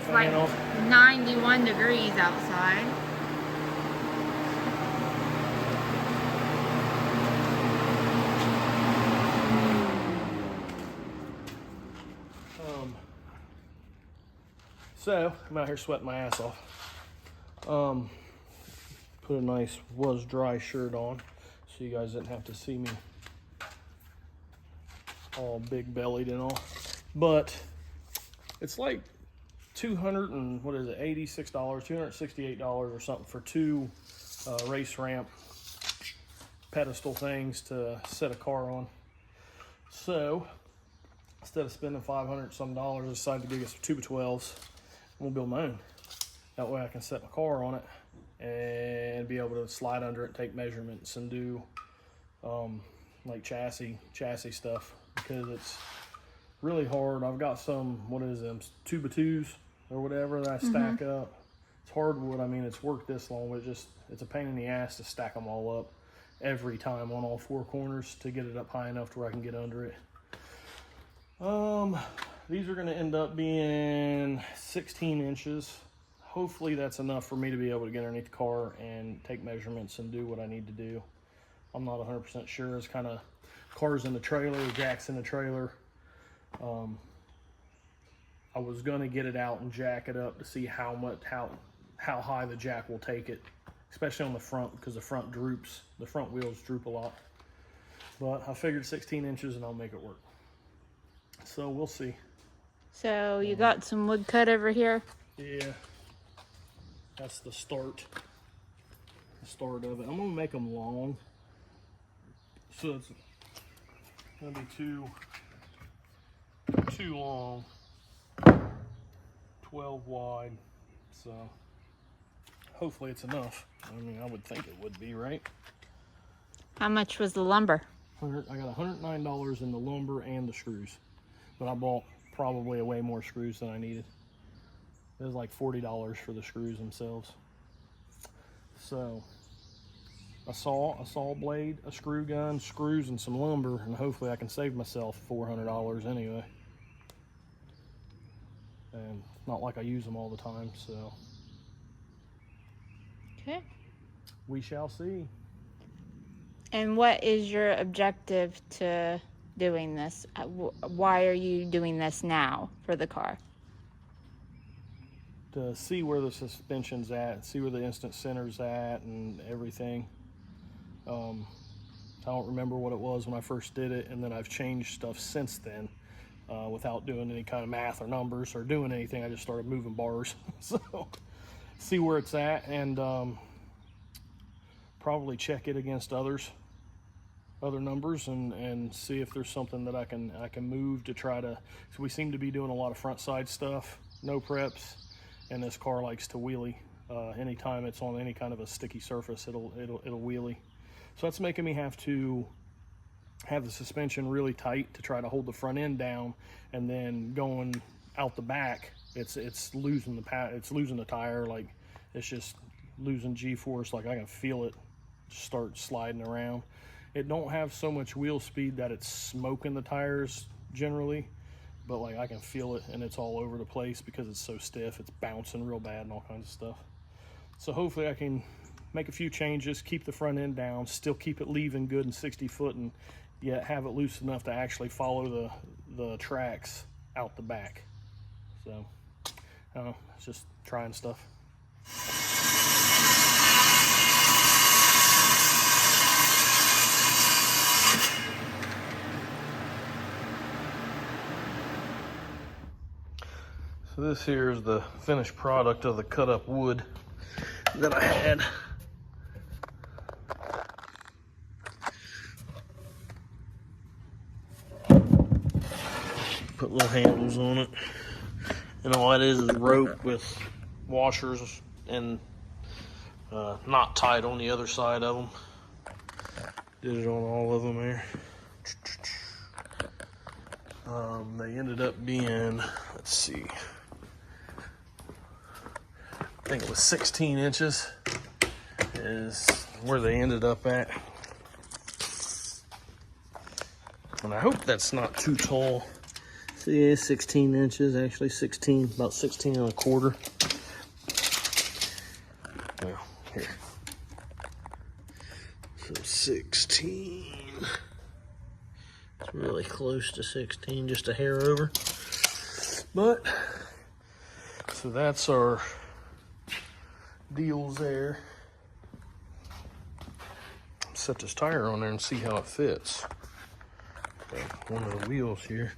It's like 91 degrees outside. So I'm out here sweating my ass off. Put a nice was dry shirt on so you guys didn't have to see me all big bellied and all. But it's like $86, $268 or something for two race ramp pedestal things to set a car on. So instead of spending $500 some, I decided to get some 2x12s. I'm gonna build my own. That way I can set my car on it and be able to slide under it, take measurements, and do like chassis stuff, because it's really hard. I've got some, what is them, 2x2s or whatever that I stack up. It's hardwood. I mean, it's worked this long, but it's a pain in the ass to stack them all up every time on all four corners to get it up high enough to where I can get under it. These are going to end up being 16 inches. Hopefully that's enough for me to be able to get underneath the car and take measurements and do what I need to do. I'm not 100% sure. It's kind of cars in the trailer, jacks in the trailer. I was going to get it out and jack it up to see how high the jack will take it, especially on the front, because the front droops. The front wheels droop a lot. But I figured 16 inches and I'll make it work. So we'll see. So you got some wood cut over here? Yeah. That's the start of it. I'm gonna make them long, so it's gonna be too long. 12 wide. So hopefully it's enough. I mean, I would think it would be, right? How much was the lumber? I got $109 in the lumber and the screws, but I bought probably way more screws than I needed. It was like $40 for the screws themselves. So a saw blade, a screw gun, screws, and some lumber, and hopefully I can save myself $400 anyway. And not like I use them all the time, so. Okay. We shall see. And what is your objective to doing this? Why are you doing this now for the car? To see where the suspension's at, see where the instant center's at and everything. I don't remember what it was when I first did it, and then I've changed stuff since then without doing any kind of math or numbers or doing anything. I just started moving bars. So see where it's at, and probably check it against other numbers and see if there's something that I can move to try to. So we seem to be doing a lot of front side stuff, no preps. And this car likes to wheelie. Anytime it's on any kind of a sticky surface, it'll wheelie. So that's making me have to have the suspension really tight to try to hold the front end down, and then going out the back, it's losing the tire. Like, it's just losing G-force. Like, I can feel it start sliding around. It don't have so much wheel speed that it's smoking the tires generally, but like I can feel it, and it's all over the place because it's so stiff. It's bouncing real bad and all kinds of stuff. So hopefully I can make a few changes, keep the front end down, still keep it leaving good and 60 foot, and yet have it loose enough to actually follow the tracks out the back. So I don't know, it's just trying stuff. So this here is the finished product of the cut up wood that I had. Put little handles on it. And all it is rope with washers and knot tied on the other side of them. Did it on all of them there. They ended up being, let's see, I think it was 16 inches is where they ended up at. And I hope that's not too tall. So yeah, 16 inches, actually 16, about 16 and a quarter. Well, here. So 16. It's really close to 16, just a hair over. But, so that's our deals there. Set this tire on there and see how it fits. Got one of the wheels here.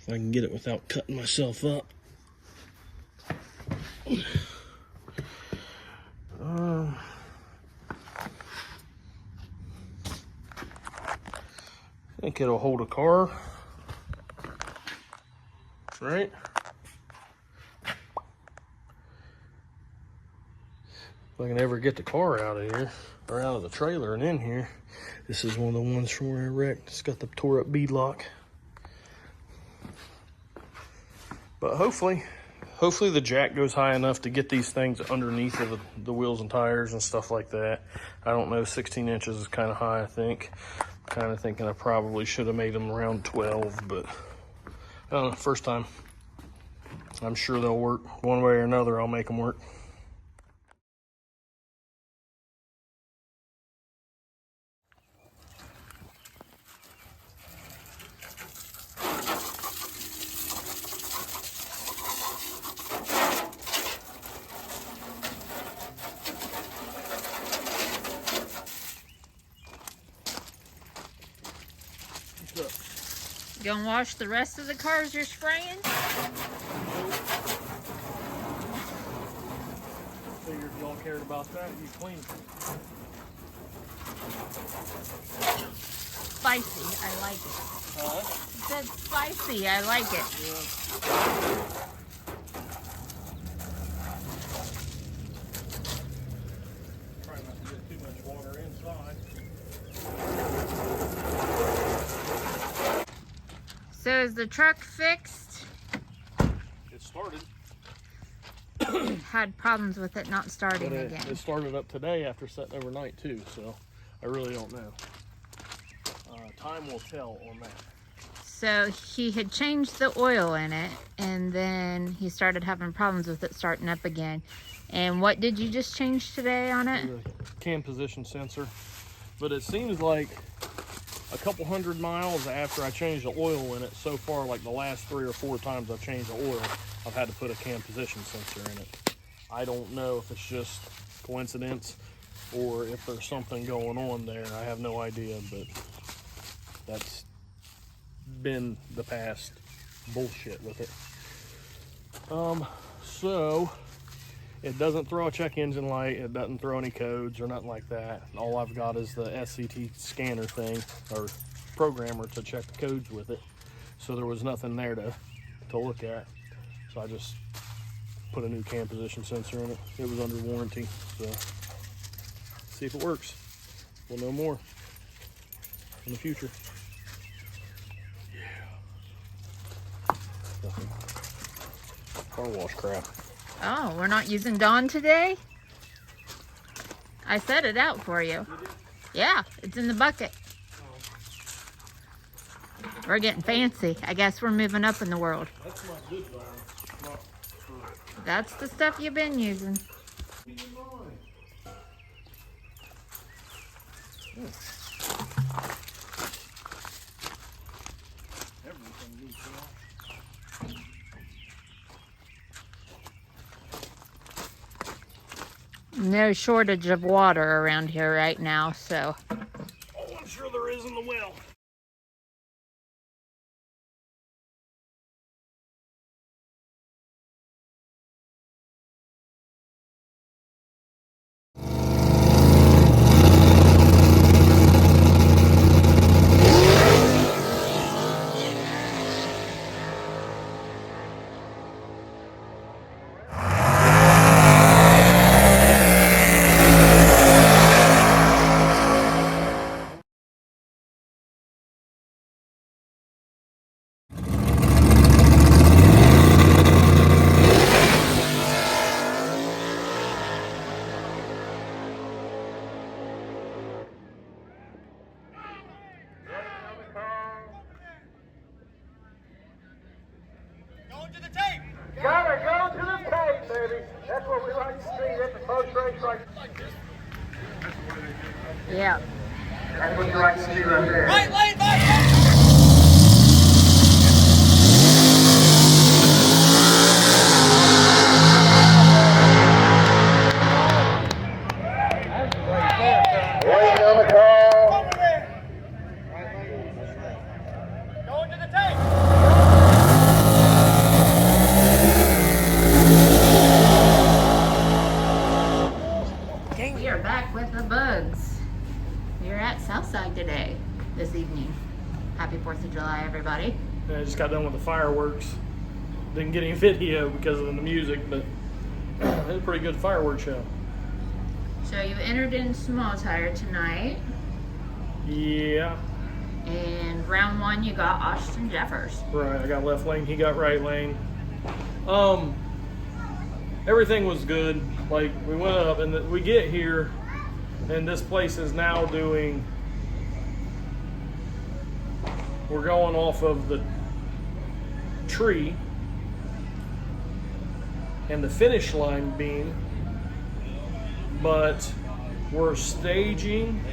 If I can get it without cutting myself up. I think it'll hold a car. Right? If I can ever get the car out of here, or out of the trailer and in here. This is one of the ones from where I wrecked. It's got the tore up bead lock. But hopefully the jack goes high enough to get these things underneath of the wheels and tires and stuff like that. I don't know, 16 inches is kind of high, I think. Kind of thinking I probably should have made them around 12, but I don't know, first time. I'm sure they'll work one way or another. I'll make them work. You gonna wash the rest of the cars you're spraying? Figured y'all cared about that. You clean it. Spicy, I like it. It said spicy, I like it. Yeah. Try not to get too much water inside. So is the truck fixed? It started. Had problems with it not starting But again. it started up today after setting overnight too, so I really don't know. Time will tell on that. So he had changed the oil in it, and then he started having problems with it starting up again. And what did you just change today on it? The cam position sensor. But it seems like a couple hundred miles after I changed the oil in it, so far, like the last 3 or 4 times I've changed the oil, I've had to put a cam position sensor in it. I don't know if it's just coincidence or if there's something going on there. I have no idea, but that's been the past bullshit with it. So it doesn't throw a check engine light, it doesn't throw any codes or nothing like that. All I've got is the SCT scanner thing, or programmer to check the codes with it. So there was nothing there to look at. So I just put a new cam position sensor in it. It was under warranty, so see if it works. We'll know more in the future. Yeah. Car wash crap. Oh, we're not using Dawn today? I set it out for you. Yeah, it's in the bucket. We're getting fancy. I guess we're moving up in the world. That's not good, though. Not for... That's the stuff you've been using. Everything needs wash. No shortage of water around here right now, so. Oh, I'm sure there is in the well. Gotta go to the tape, baby. That's what we like to see at the post race like this. Yeah. That's what you like to see right there. Right lane, back. Waiting on the call. Over there. Going to the tape. We are back with the bugs. We are at Southside today, this evening. Happy 4th of July, everybody. I just got done with the fireworks. Didn't get any video because of the music, but it was a pretty good fireworks show. So you entered in small tire tonight. Yeah, And round 1, you got Austin Jeffers. right. I got left lane. He got right lane. Everything was good. Like, we went up and we get here, and this place is now doing. We're going off of the tree and the finish line beam, but we're staging,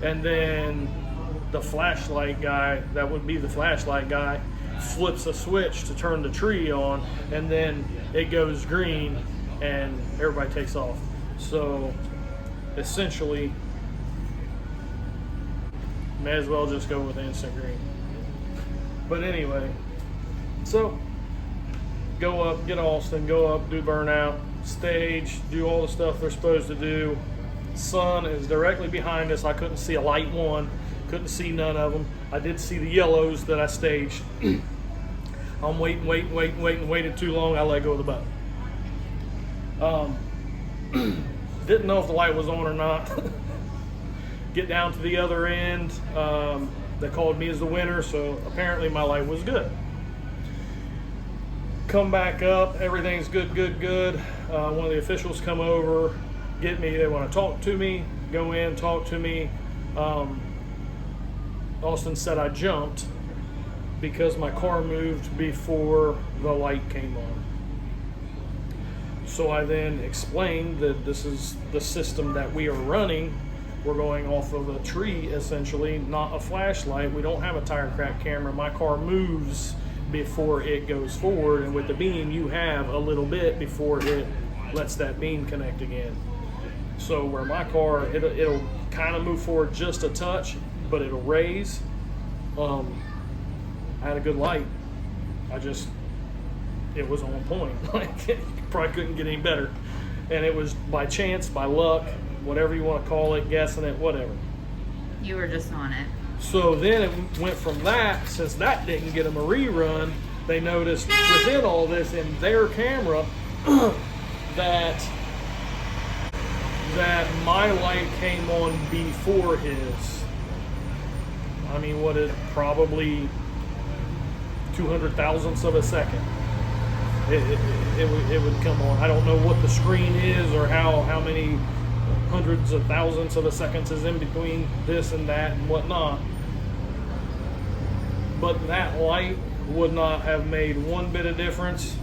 and then the flashlight guy, that would be the flashlight guy, flips a switch to turn the tree on, and then it goes green and everybody takes off. So essentially, may as well just go with instant green. But anyway, so go up, get Austin, go up, do burnout, stage, do all the stuff they're supposed to do. Sun is directly behind us. I couldn't see a light one, couldn't see none of them. I did see the yellows that I staged. I'm waited too long. I let go of the button. Didn't know if the light was on or not. Get down to the other end. They called me as the winner, so apparently my light was good. Come back up, everything's good. One of the officials come over, get me. They want to talk to me. Go in, talk to me. Austin said I jumped because my car moved before the light came on. So I then explained that this is the system that we are running. We're going off of a tree, essentially, not a flashlight. We don't have a tire crack camera. My car moves before it goes forward, and with the beam, you have a little bit before it lets that beam connect again. So where my car, it'll kind of move forward just a touch, but it'll raise. I had a good light. It was on point. Like, probably couldn't get any better. And it was by chance, by luck, whatever you want to call it, guessing it, whatever. You were just on it. So then it went from that, since that didn't get them a rerun, they noticed within all this in their camera that my light came on before his. I mean, what is probably 200 thousandths of a second. It would come on. I don't know what the screen is or how many hundreds of thousandths of a second is in between this and that and whatnot. But that light would not have made one bit of difference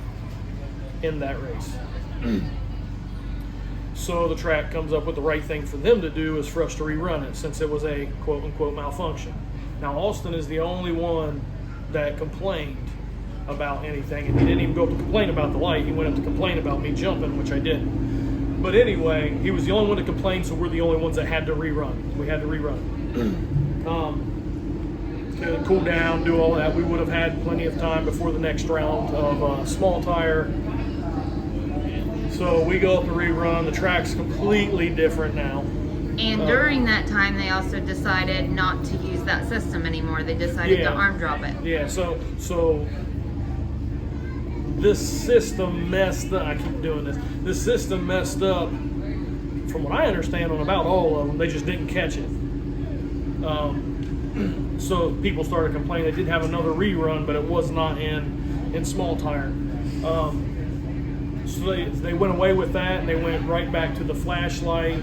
in that race. So the track comes up with the right thing for them to do is for us to rerun it, since it was a quote-unquote malfunction. Now, Austin is the only one that complained about anything, and he didn't even go up to complain about the light. He went up to complain about me jumping, which I didn't. But anyway, he was the only one to complain, so we're the only ones that had to rerun. We had to rerun. To cool down, do all that. We would have had plenty of time before the next round of small tire. So we go up to rerun. The track's completely different now. And during that time, they also decided not to use that system anymore. They decided to arm drop it. Yeah, so this system messed up. I keep doing this. This system messed up, from what I understand, on about all of them. They just didn't catch it. So people started complaining. They did have another rerun, but it was not in small tire. So they went away with that, and they went right back to the flashlight,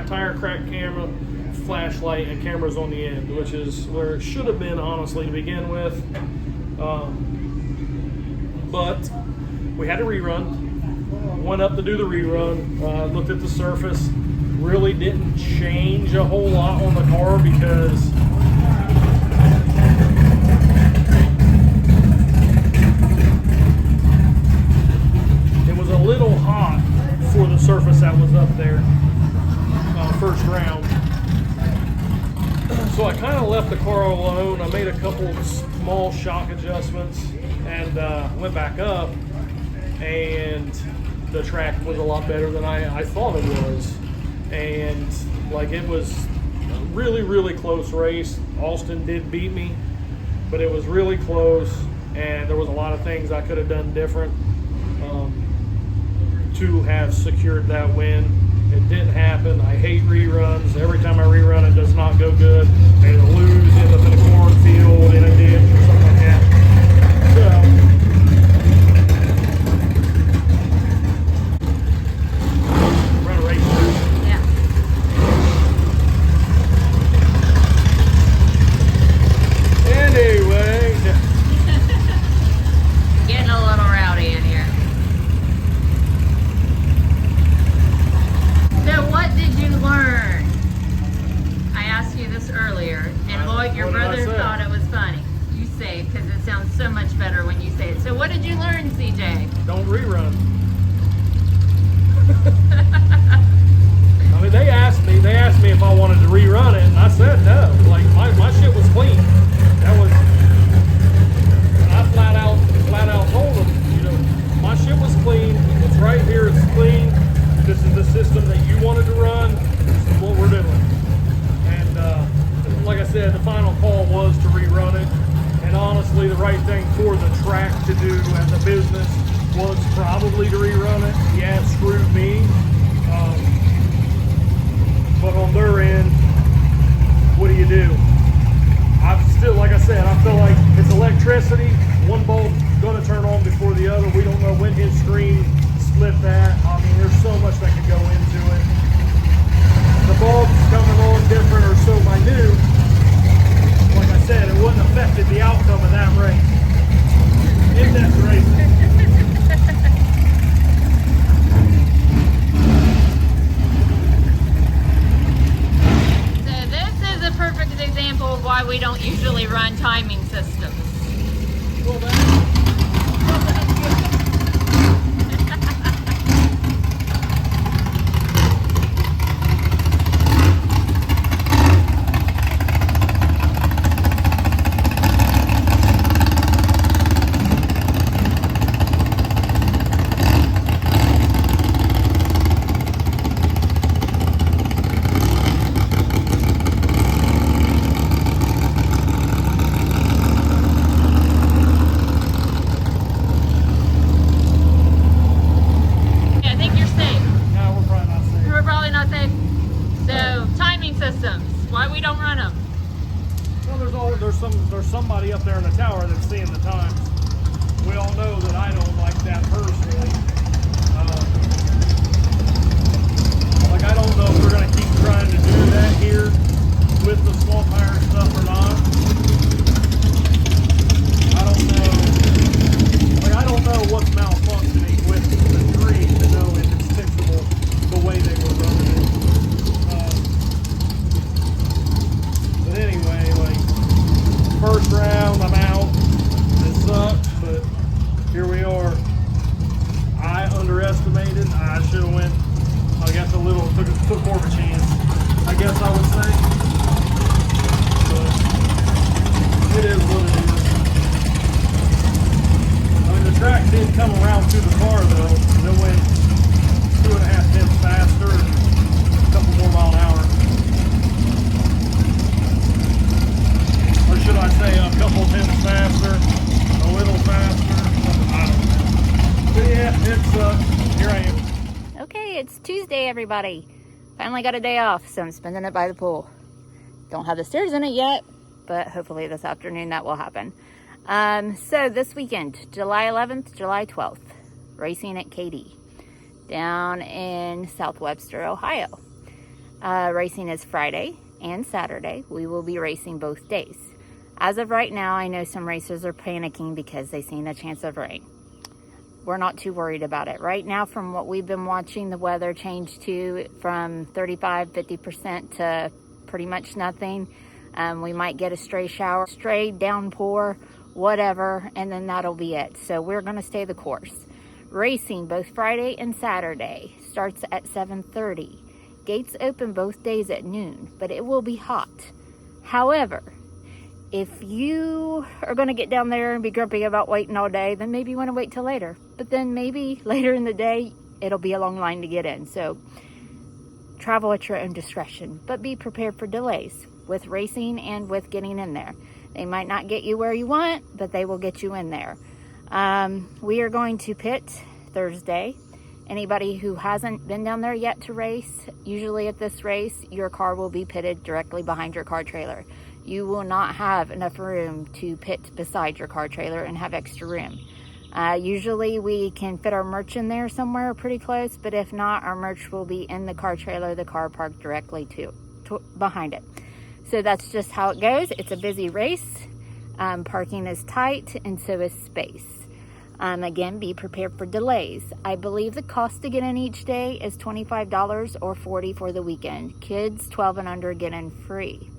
tire crack camera, flashlight, and cameras on the end, which is where it should have been, honestly, to begin with. but we had a rerun. Went up to do the rerun, looked at the surface. Really didn't change a whole lot on the car because it was a little hot for the surface that was up there first round. So I kind of left the car alone. I made a couple of small shock adjustments and went back up, and the track was a lot better than I thought it was. And like, it was a really, really close race. Austin did beat me, but it was really close, and there was a lot of things I could have done different to have secured that win. It didn't happen. I hate reruns. Every time I rerun, it does not go good. I either lose, end up in a cornfield, in a ditch, or something like that. So, run a race. Yeah. Anyway. Getting a little rowdy in here. So what did you learn? I asked you this earlier, and Lloyd, your What did I brother say? thought it was funny. You say it because it sounds so much better when you say it. So what did you learn, CJ? Don't rerun. I mean, they asked me if I wanted to rerun it, and I said no. Like, my shit was clean. That was, and I flat out told them, you know, my shit was clean. It's right here. It's clean. This is the system that you wanted to run. This is what we're doing. And like I said, the final call was to rerun it. And honestly, the right thing for the track to do as a business was probably to rerun it. Yeah, it screwed me. But on their end, what do you do? I still, like I said, I feel like it's electricity. One bulb's gonna turn on before the other. We don't know when his screen split that. I mean, there's so much that could go into it. The bulbs coming on different or so minute. Like I said, it wouldn't have affected the outcome of that race. In that race. So this is a perfect example of why we don't usually run timing systems. Well, that's there's somebody up there in the tower that's seeing the times. We all know that I don't like that personally. Like, I don't know if we're going to keep trying to do that here with the swamp iron stuff or not. I don't know. Like, I don't know what's malfunctioning with the tree to know if it's fixable the way they were running it. But anyway, like, first round, I'm out. It sucked, but here we are. I underestimated. I should have went, I guess, a little, took more of a chance, I guess I would say. But it is what it is. I mean, the track did come around to the car, though. It went 2.5 tenths faster and a couple more mile an hour. Or should I say a couple tenths faster, a little faster, I don't know. But yeah, it's, here I am. Okay, it's Tuesday, everybody. Finally got a day off, so I'm spending it by the pool. Don't have the stairs in it yet, but hopefully this afternoon that will happen. So this weekend, July 11th, July 12th, racing at KD down in South Webster, Ohio. Racing is Friday and Saturday. We will be racing both days. As of right now, I know some racers are panicking because they've seen a chance of rain. we're not too worried about it. Right now, from what we've been watching, the weather changed from 35-50% to pretty much nothing. We might get a stray shower, stray downpour, whatever, and then that'll be it. So we're going to stay the course. Racing both Friday and Saturday starts at 7:30. Gates open both days at noon, but it will be hot. However, if you are going to get down there and be grumpy about waiting all day, then maybe you want to wait till later. But then maybe later in the day, it'll be a long line to get in. So travel at your own discretion, but be prepared for delays with racing and with getting in there. They might not get you where you want, but they will get you in there. We are going to pit Thursday. Anybody who hasn't been down there yet to race, usually at this race, your car will be pitted directly behind your car trailer. You will not have enough room to pit beside your car trailer and have extra room. Usually we can fit our merch in there somewhere pretty close, but if not, our merch will be in the car trailer, the car parked directly behind it. So that's just how it goes. It's a busy race. Parking is tight, and so is space. Again, be prepared for delays. I believe the cost to get in each day is $25 or $40 for the weekend. Kids 12 and under get in free.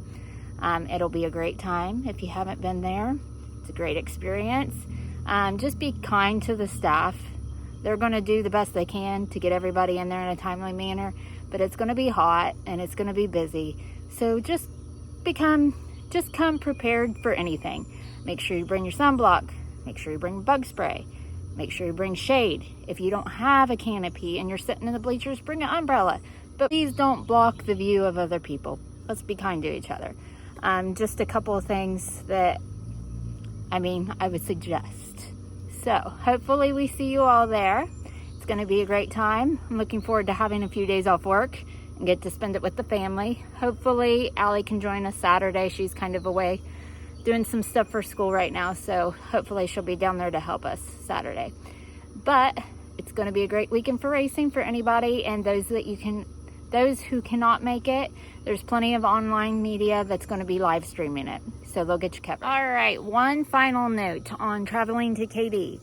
It'll be a great time if you haven't been there. It's a great experience. Just be kind to the staff. They're going to do the best they can to get everybody in there in a timely manner, but it's going to be hot and it's going to be busy. So just come prepared for anything. Make sure you bring your sunblock. Make sure you bring bug spray. Make sure you bring shade. If you don't have a canopy and you're sitting in the bleachers, bring an umbrella. But please don't block the view of other people. Let's be kind to each other. Just a couple of things that, I would suggest. So hopefully we see you all there. It's going to be a great time. I'm looking forward to having a few days off work and get to spend it with the family. Hopefully Allie can join us Saturday. She's kind of away doing some stuff for school right now, so hopefully she'll be down there to help us Saturday. But it's going to be a great weekend for racing for anybody, and those who cannot make it, there's plenty of online media that's going to be live streaming it, so they'll get you covered. All right, one final note on traveling to KD.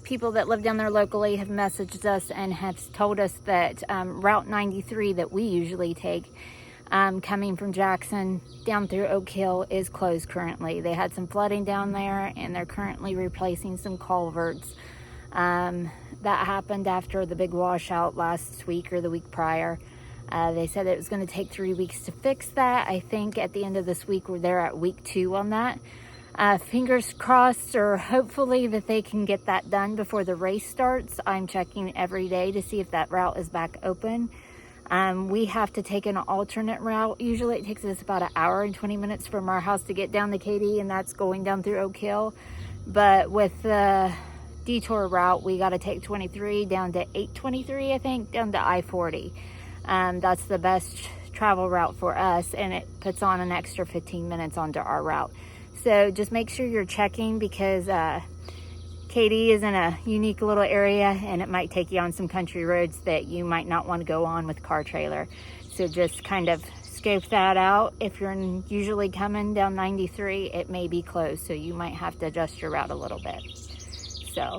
People that live down there locally have messaged us and have told us that Route 93 that we usually take, coming from Jackson down through Oak Hill, is closed currently. They had some flooding down there and they're currently replacing some culverts. That happened after the big washout last week or the week prior. They said it was going to take 3 weeks to fix that. I think at the end of this week, they're at week 2 on that. Fingers crossed, or hopefully that they can get that done before the race starts. I'm checking every day to see if that route is back open. We have to take an alternate route. Usually it takes us about an hour and 20 minutes from our house to get down to KD, and that's going down through Oak Hill. But with the detour route, we got to take 23 down to 823, I think, down to I-40. That's the best travel route for us, and it puts on an extra 15 minutes onto our route. So just make sure you're checking, because KD is in a unique little area, and it might take you on some country roads that you might not want to go on with car trailer. So just kind of scope that out. If you're usually coming down 93, it may be closed, so you might have to adjust your route a little bit. So